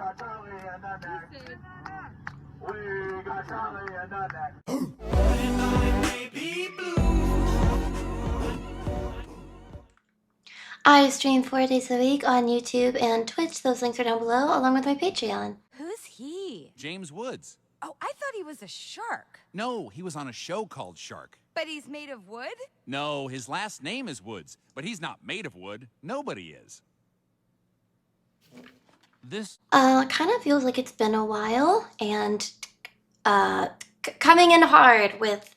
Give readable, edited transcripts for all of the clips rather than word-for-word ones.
We got Charlie and the neck. I stream 4 days a week on YouTube and Twitch. Those links are down below, along with my Patreon. Who's he? James Woods. Oh, I thought he was a shark. No, he was on a show called Shark. But he's made of wood? No, his last name is Woods, but he's not made of wood. Nobody is. This Kind of feels like it's been a while, and coming in hard with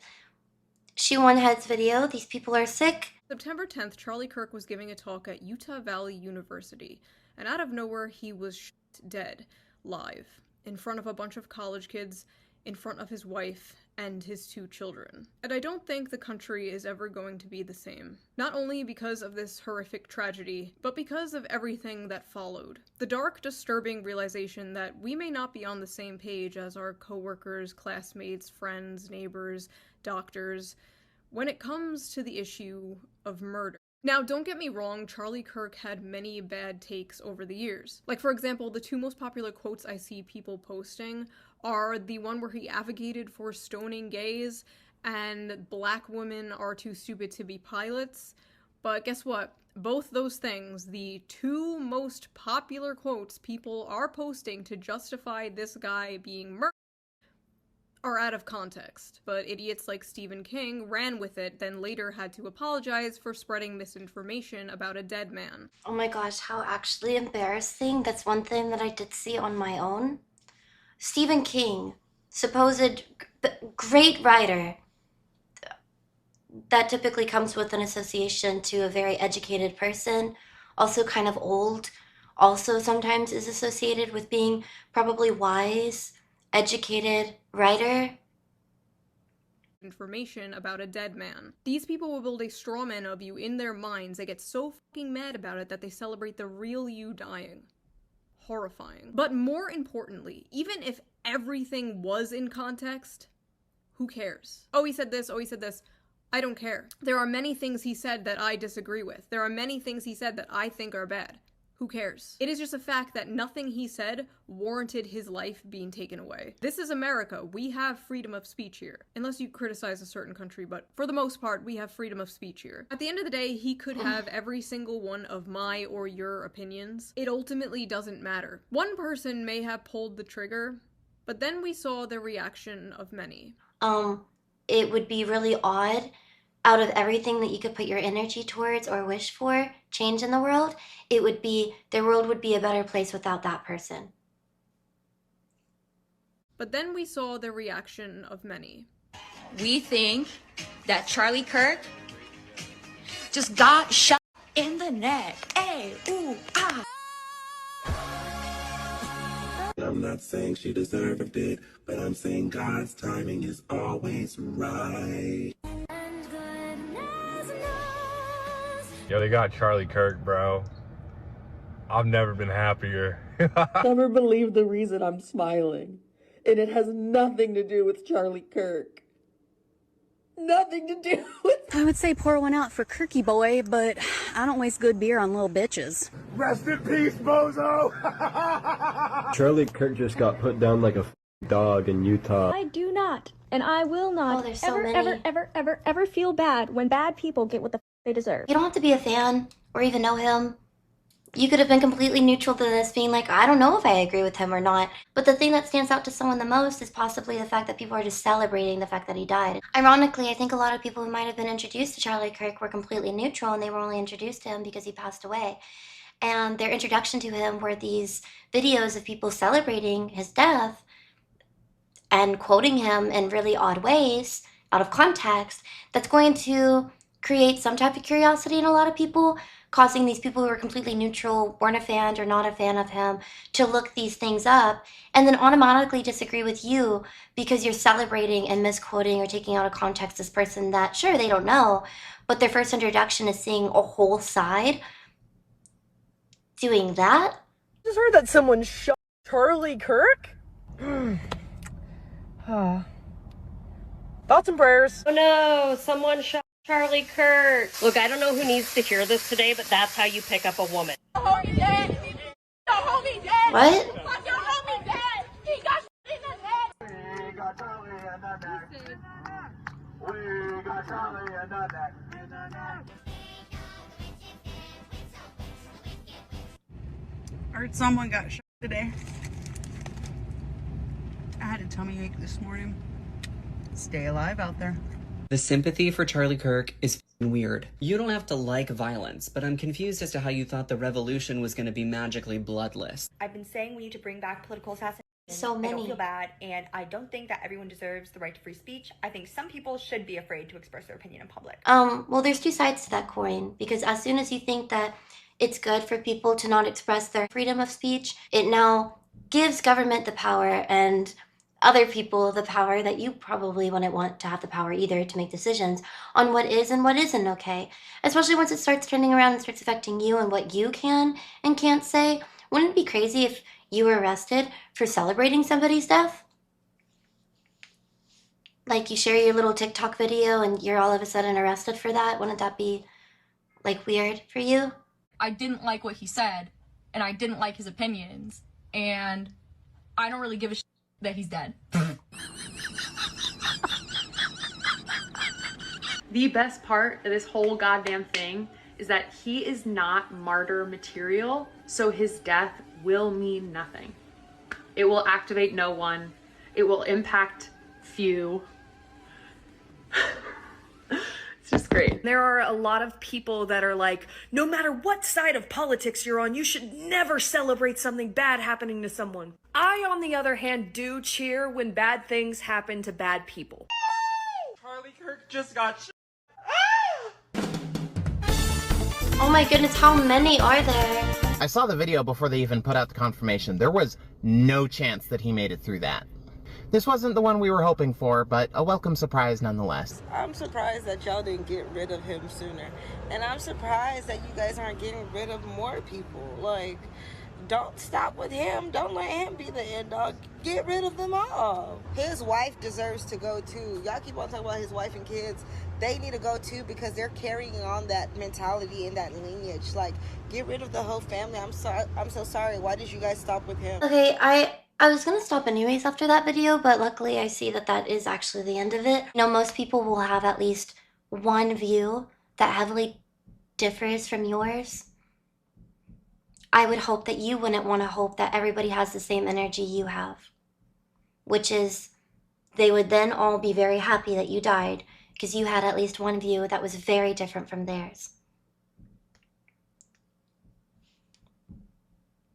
ShoeOnHead's video. These people are sick. September 10th, Charlie Kirk was giving a talk at Utah Valley University, and out of nowhere he was dead, live, in front of a bunch of college kids, in front of his wife and his 2 children. And I don't think the country is ever going to be the same. Not only because of this horrific tragedy, but because of everything that followed. The dark, disturbing realization that we may not be on the same page as our coworkers, classmates, friends, neighbors, doctors, when it comes to the issue of murder. Now, don't get me wrong, Charlie Kirk had many bad takes over the years. Like, for example, the 2 most popular quotes I see people posting are the one where he advocated for stoning gays and black women are too stupid to be pilots. But guess what? Both those things, the 2 most popular quotes people are posting to justify this guy being murdered, are out of context, but idiots like Stephen King ran with it, then later had to apologize for spreading misinformation about a dead man. Oh my gosh, how actually embarrassing. That's one thing that I did see on my own. Stephen King, supposed great writer, that typically comes with an association to a very educated person, also kind of old, also sometimes is associated with being probably wise, educated writer. Information about a dead man. These people will build a straw man of you in their minds. They get so fucking mad about it that they celebrate the real you dying. Horrifying. But more importantly, even if everything was in context, who cares? Oh, he said this, oh, he said this. I don't care. There are many things he said that I disagree with. There are many things he said that I think are bad. Who cares? It is just a fact that nothing he said warranted his life being taken away. This is America. We have freedom of speech here. Unless you criticize a certain country, but for the most part, we have freedom of speech here. At the end of the day, he could have every single one of my or your opinions. It ultimately doesn't matter. One person may have pulled the trigger, but then we saw the reaction of many. It would be really odd, out of everything that you could put your energy towards or wish for change in the world, the world would be a better place without that person. But then we saw the reaction of many. We think that Charlie Kirk just got shot in the neck. Hey, ooh, ah. I'm not saying she deserved it, but I'm saying God's timing is always right. Yo, they got Charlie Kirk, bro. I've never been happier. Never believe the reason I'm smiling. And it has nothing to do with Charlie Kirk. Nothing to do with... I would say pour one out for Kirky boy, but I don't waste good beer on little bitches. Rest in peace, bozo! Charlie Kirk just got put down like a dog in Utah. I do not, and I will not ever feel bad when bad people get what the they deserve. You don't have to be a fan or even know him. You could have been completely neutral to this, being like, I don't know if I agree with him or not. But the thing that stands out to someone the most is possibly the fact that people are just celebrating the fact that he died. Ironically, I think a lot of people who might have been introduced to Charlie Kirk were completely neutral, and they were only introduced to him because he passed away. And their introduction to him were these videos of people celebrating his death and quoting him in really odd ways, out of context, that's going to create some type of curiosity in a lot of people, causing these people who are completely neutral, weren't a fan or not a fan of him, to look these things up and then automatically disagree with you because you're celebrating and misquoting or taking out of context this person that, sure, they don't know, but their first introduction is seeing a whole side. Doing that? I just heard that someone shot Charlie Kirk? Thoughts and prayers. Oh no, someone shot Charlie Kirk. Look, I don't know who needs to hear this today, but that's how you pick up a woman. What? Someone got shot today. I had a tummy ache this morning. Stay alive out there. The sympathy for Charlie Kirk is f***ing weird. You don't have to like violence, but I'm confused as to how you thought the revolution was going to be magically bloodless. I've been saying we need to bring back political assassination. So I many. don't feel bad, and I don't think that everyone deserves the right to free speech. I think some people should be afraid to express their opinion in public. Well, there's two sides to that coin, because as soon as you think that it's good for people to not express their freedom of speech, it now gives government the power and other people the power that you probably wouldn't want to have the power either, to make decisions on what is and what isn't okay. Especially once it starts turning around and starts affecting you and what you can and can't say. Wouldn't it be crazy if you were arrested for celebrating somebody's death? Like, you share your little TikTok video and you're all of a sudden arrested for that? Wouldn't that be, like, weird for you? I didn't like what he said, and I didn't like his opinions, and I don't really give a shit that he's dead. The best part of this whole goddamn thing is that he is not martyr material, so his death will mean nothing. It will activate no one. It will impact few. It's just great. There are a lot of people that are like, no matter what side of politics you're on, you should never celebrate something bad happening to someone. I, on the other hand, do cheer when bad things happen to bad people. Charlie Kirk just got shot. Oh my goodness, how many are there? I saw the video before they even put out the confirmation. There was no chance that he made it through that. This wasn't the one we were hoping for, but a welcome surprise nonetheless. I'm surprised that y'all didn't get rid of him sooner. And I'm surprised that you guys aren't getting rid of more people. Like, don't stop with him. Don't let him be the end dog. Get rid of them all. His wife deserves to go too. Y'all keep on talking about his wife and kids. They need to go too, because they're carrying on that mentality and that lineage. Like, get rid of the whole family. I'm so sorry. Why did you guys stop with him? Okay, I was gonna stop anyways after that video, but luckily I see that that is actually the end of it. You know, most people will have at least one view that heavily differs from yours. I would hope that you wouldn't want to hope that everybody has the same energy you have, which is they would then all be very happy that you died because you had at least one view that was very different from theirs.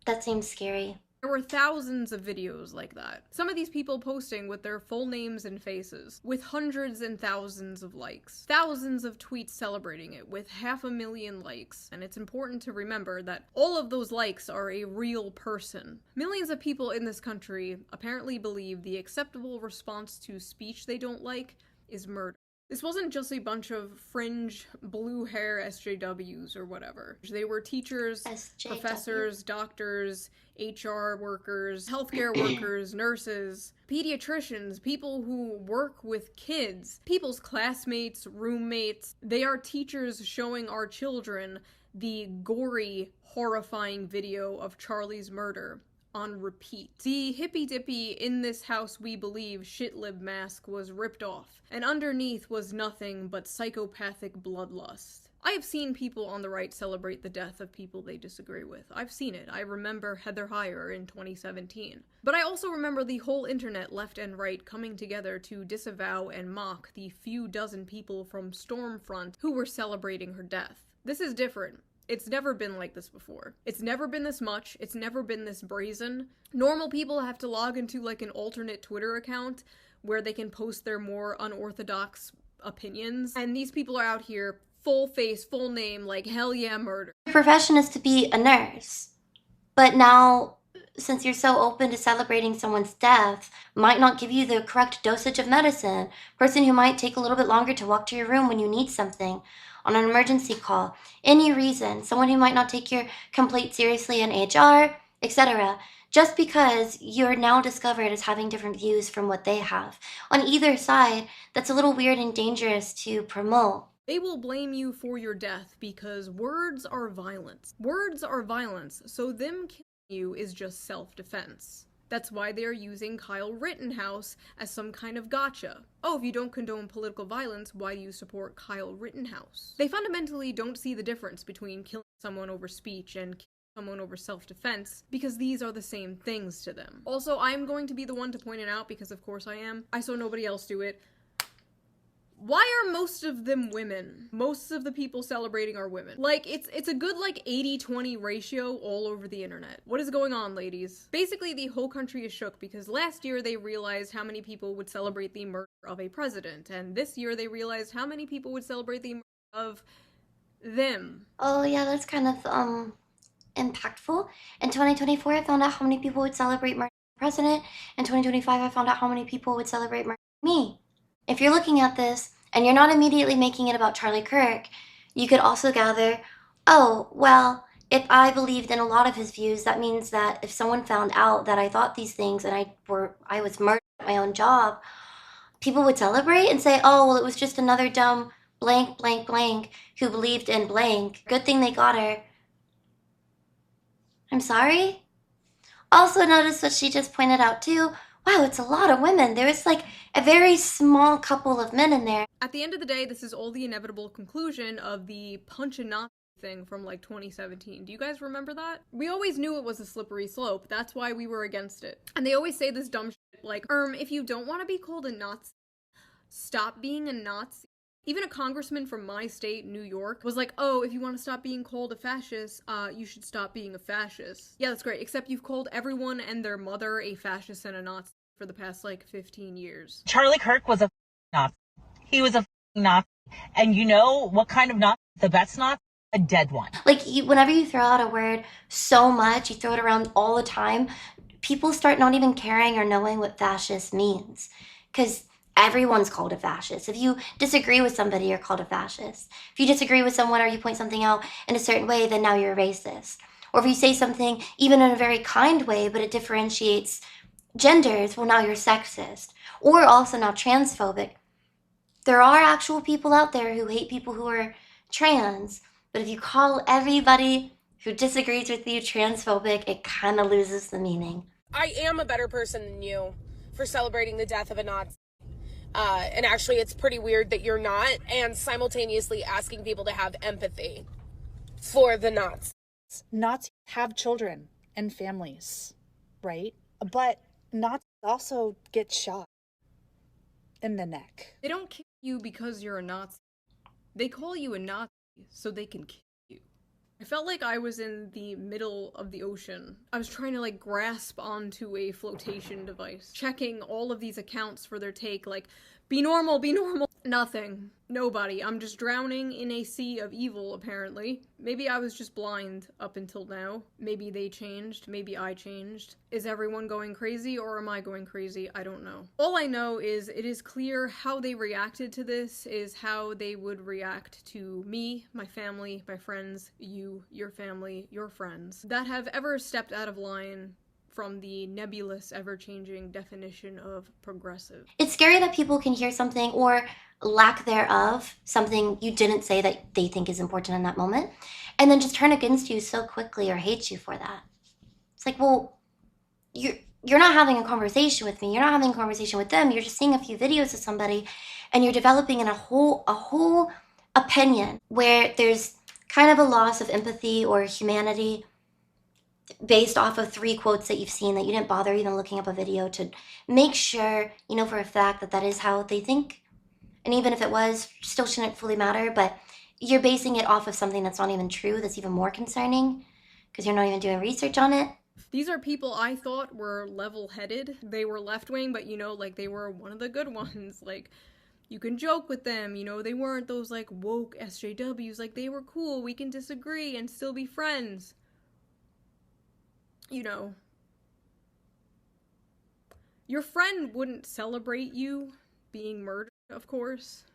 That seems scary. There were thousands of videos like that. Some of these people posting with their full names and faces, with hundreds and thousands of likes. Thousands of tweets celebrating it, with 500,000 likes. And it's important to remember that all of those likes are a real person. Millions of people in this country apparently believe the acceptable response to speech they don't like is murder. This wasn't just a bunch of fringe blue hair SJWs or whatever. They were teachers, professors, doctors, HR workers, healthcare workers, nurses, pediatricians, people who work with kids, people's classmates, roommates. They are teachers showing our children the gory, horrifying video of Charlie's murder on repeat. The hippy-dippy "in this house we believe" shitlib mask was ripped off, and underneath was nothing but psychopathic bloodlust. I have seen people on the right celebrate the death of people they disagree with. I've seen it. I remember Heather Heyer in 2017. But I also remember the whole internet, left and right, coming together to disavow and mock the few dozen people from Stormfront who were celebrating her death. This is different. It's never been like this before. It's never been this much. It's never been this brazen. Normal people have to log into like an alternate Twitter account where they can post their more unorthodox opinions. And these people are out here full face, full name, like hell yeah, murder. Your profession is to be a nurse. But now, since you're so open to celebrating someone's death, might not give you the correct dosage of medicine. Person who might take a little bit longer to walk to your room when you need something. On an emergency call, any reason, someone who might not take your complaint seriously in HR, etc., just because you're now discovered as having different views from what they have. On either side, that's a little weird and dangerous to promote. They will blame you for your death because words are violence. Words are violence, so them killing you is just self-defense. That's why they are using Kyle Rittenhouse as some kind of gotcha. Oh, if you don't condone political violence, why do you support Kyle Rittenhouse? They fundamentally don't see the difference between killing someone over speech and killing someone over self-defense, because these are the same things to them. Also, I'm going to be the one to point it out, because of course I am. I saw nobody else do it. Why are most of them women? Most of the people celebrating are women. Like, it's a good, like, 80-20 ratio all over the internet. What is going on, ladies? Basically, the whole country is shook because last year they realized how many people would celebrate the murder of a president, and this year they realized how many people would celebrate the murder of them. Oh yeah, that's kind of, impactful. In 2024, I found out how many people would celebrate murder of the president. In 2025, I found out how many people would celebrate murder of me. If you're looking at this and you're not immediately making it about Charlie Kirk, you could also gather, oh, well, if I believed in a lot of his views, that means that if someone found out that I thought these things and I was murdered at my own job, people would celebrate and say, oh, well, it was just another dumb blank, blank, blank who believed in blank. Good thing they got her. I'm sorry? Also notice what she just pointed out too. Wow, it's a lot of women. There was like a very small couple of men in there. At the end of the day, this is all the inevitable conclusion of the punch and Nazi thing from like 2017. Do you guys remember that? We always knew it was a slippery slope. That's why we were against it. And they always say this dumb shit like, if you don't want to be called a Nazi, stop being a Nazi. Even a congressman from my state, New York, was like, oh, if you want to stop being called a fascist, you should stop being a fascist. Yeah, that's great, except you've called everyone and their mother a fascist and a Nazi for the past, like, 15 years. Charlie Kirk was a Nazi. He was a Nazi. And you know what kind of Nazi? The best Nazi? A dead one. Like, whenever you throw out a word so much, you throw it around all the time, people start not even caring or knowing what fascist means. Because everyone's called a fascist. If you disagree with somebody, you're called a fascist. If you disagree with someone or you point something out in a certain way, then now you're a racist. Or if you say something even in a very kind way, but it differentiates genders, well, now you're sexist. Or also now transphobic. There are actual people out there who hate people who are trans, but if you call everybody who disagrees with you transphobic, it kind of loses the meaning. I am a better person than you for celebrating the death of a Nazi. And actually, it's pretty weird that you're not, and simultaneously asking people to have empathy for the Nazis. Nazis have children and families, right? But Nazis also get shot in the neck. They don't kill you because you're a Nazi. They call you a Nazi so they can kill you. I felt like I was in the middle of the ocean. I was trying to like grasp onto a flotation device, checking all of these accounts for their take, like, be normal, be normal. Nothing. Nobody. I'm just drowning in a sea of evil, apparently. Maybe I was just blind up until now. Maybe they changed. Maybe I changed. Is everyone going crazy or am I going crazy? I don't know. All I know is it is clear how they reacted to this is how they would react to me, my family, my friends, you, your family, your friends, that have ever stepped out of line from the nebulous, ever-changing definition of progressive. It's scary that people can hear something or lack thereof, something you didn't say that they think is important in that moment, and then just turn against you so quickly or hate you for that. It's like, well, you're not having a conversation with me, you're not having a conversation with them, you're just seeing a few videos of somebody, and you're developing in a whole opinion where there's kind of a loss of empathy or humanity based off of 3 quotes that you've seen that you didn't bother even looking up a video to make sure you know for a fact that that is how they think. And even if it was, still shouldn't fully matter, but you're basing it off of something that's not even true, that's even more concerning, because you're not even doing research on it. These are people I thought were level-headed. They were left-wing, but you know, like, they were one of the good ones. Like, you can joke with them, you know, they weren't those, like, woke SJWs. Like, they were cool, we can disagree and still be friends. You know, your friend wouldn't celebrate you being murdered, of course.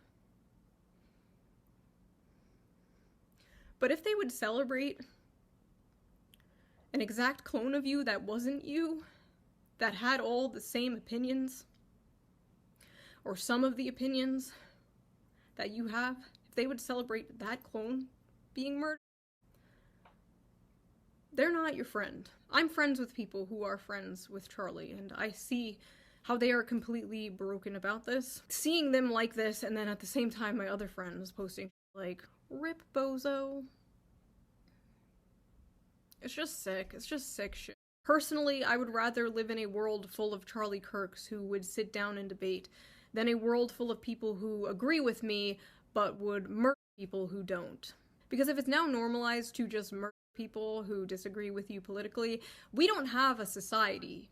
But if they would celebrate an exact clone of you that wasn't you, that had all the same opinions, or some of the opinions that you have, if they would celebrate that clone being murdered, they're not your friend. I'm friends with people who are friends with Charlie, and I see how they are completely broken about this. Seeing them like this, and then at the same time my other friends posting like, rip bozo. It's just sick. It's just sick shit. Personally, I would rather live in a world full of Charlie Kirks who would sit down and debate than a world full of people who agree with me but would murder people who don't. Because if it's now normalized to just murder people who disagree with you politically, we don't have a society.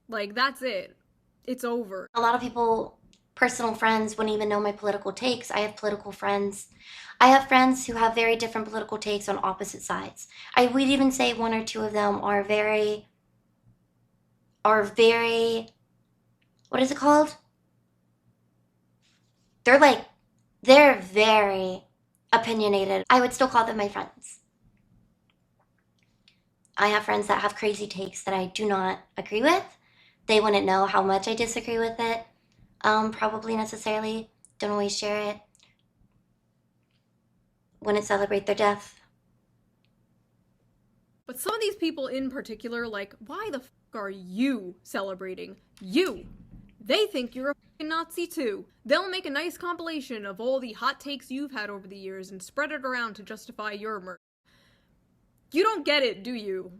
Like, that's it. It's over. A lot of people, personal friends, wouldn't even know my political takes. I have political friends. I have friends who have very different political takes on opposite sides. I would even say one or two of them are very, what is it called? They're very opinionated. I would still call them my friends. I have friends that have crazy takes that I do not agree with. They wouldn't know how much I disagree with it, probably necessarily. Don't always share it. Wouldn't celebrate their death. But some of these people in particular, like, why the f*** are you celebrating? You! They think you're a f***ing Nazi too. They'll make a nice compilation of all the hot takes you've had over the years and spread it around to justify your murder. You don't get it, do you?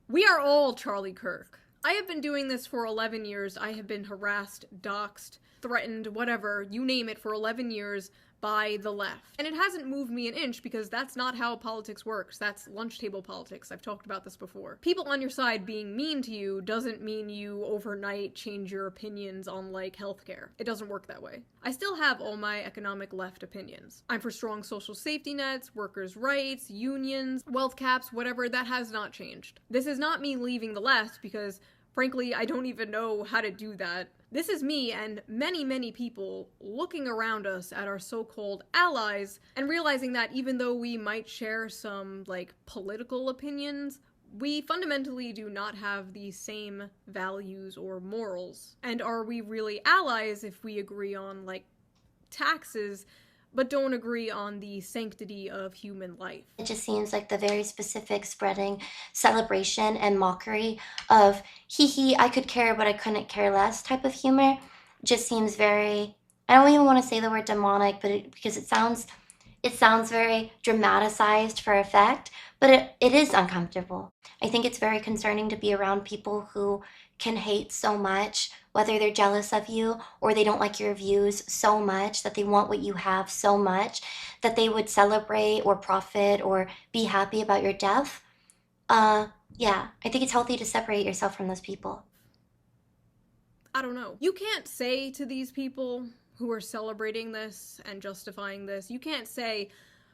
We are all Charlie Kirk. I have been doing this for 11 years. I have been harassed, doxxed, threatened, whatever, you name it, for 11 years by the left. And it hasn't moved me an inch because that's not how politics works. That's lunch table politics. I've talked about this before. People on your side being mean to you doesn't mean you overnight change your opinions on, like, healthcare. It doesn't work that way. I still have all my economic left opinions. I'm for strong social safety nets, workers' rights, unions, wealth caps, whatever. That has not changed. This is not me leaving the left because, frankly, I don't even know how to do that. This is me and many, many people looking around us at our so-called allies and realizing that even though we might share some, like, political opinions, we fundamentally do not have the same values or morals. And are we really allies if we agree on, like, taxes, but don't agree on the sanctity of human life? It just seems like the very specific spreading celebration and mockery of hee I could care but I couldn't care less type of humor just seems very, I don't even want to say the word demonic, but because it sounds very dramatized for effect, but it is uncomfortable. I think it's very concerning to be around people who can hate so much, whether they're jealous of you or they don't like your views so much that they want what you have so much that they would celebrate or profit or be happy about your death. Yeah, I think it's healthy to separate yourself from those people. I don't know. You can't say to these people who are celebrating this and justifying this, you can't say,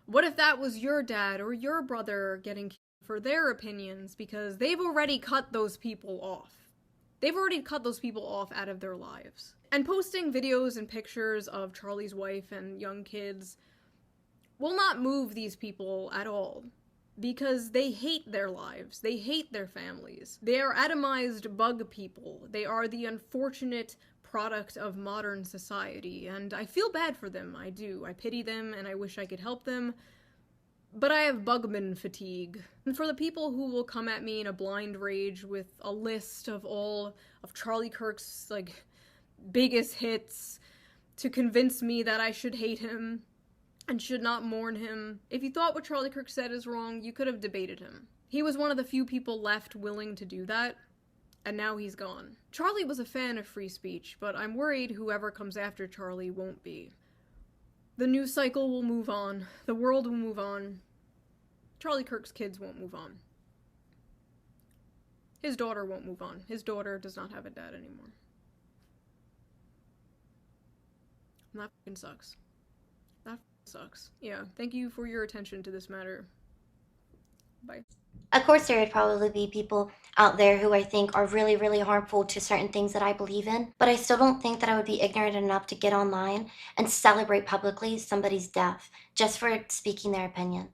what if that was your dad or your brother getting killed for their opinions, because they've already cut those people off. They've already cut those people off out of their lives. And posting videos and pictures of Charlie's wife and young kids will not move these people at all. Because they hate their lives. They hate their families. They are atomized bug people. They are the unfortunate product of modern society, and I feel bad for them, I do. I pity them, and I wish I could help them. But I have bugman fatigue. And for the people who will come at me in a blind rage with a list of all of Charlie Kirk's, like, biggest hits to convince me that I should hate him and should not mourn him, if you thought what Charlie Kirk said is wrong, you could have debated him. He was one of the few people left willing to do that, and now he's gone. Charlie was a fan of free speech, but I'm worried whoever comes after Charlie won't be. The news cycle will move on. The world will move on. Charlie Kirk's kids won't move on. His daughter won't move on. His daughter does not have a dad anymore. And that fucking sucks. That sucks. Yeah, thank you for your attention to this matter. Bye. Of course, there would probably be people out there who I think are really, really harmful to certain things that I believe in, but I still don't think that I would be ignorant enough to get online and celebrate publicly somebody's death just for speaking their opinion.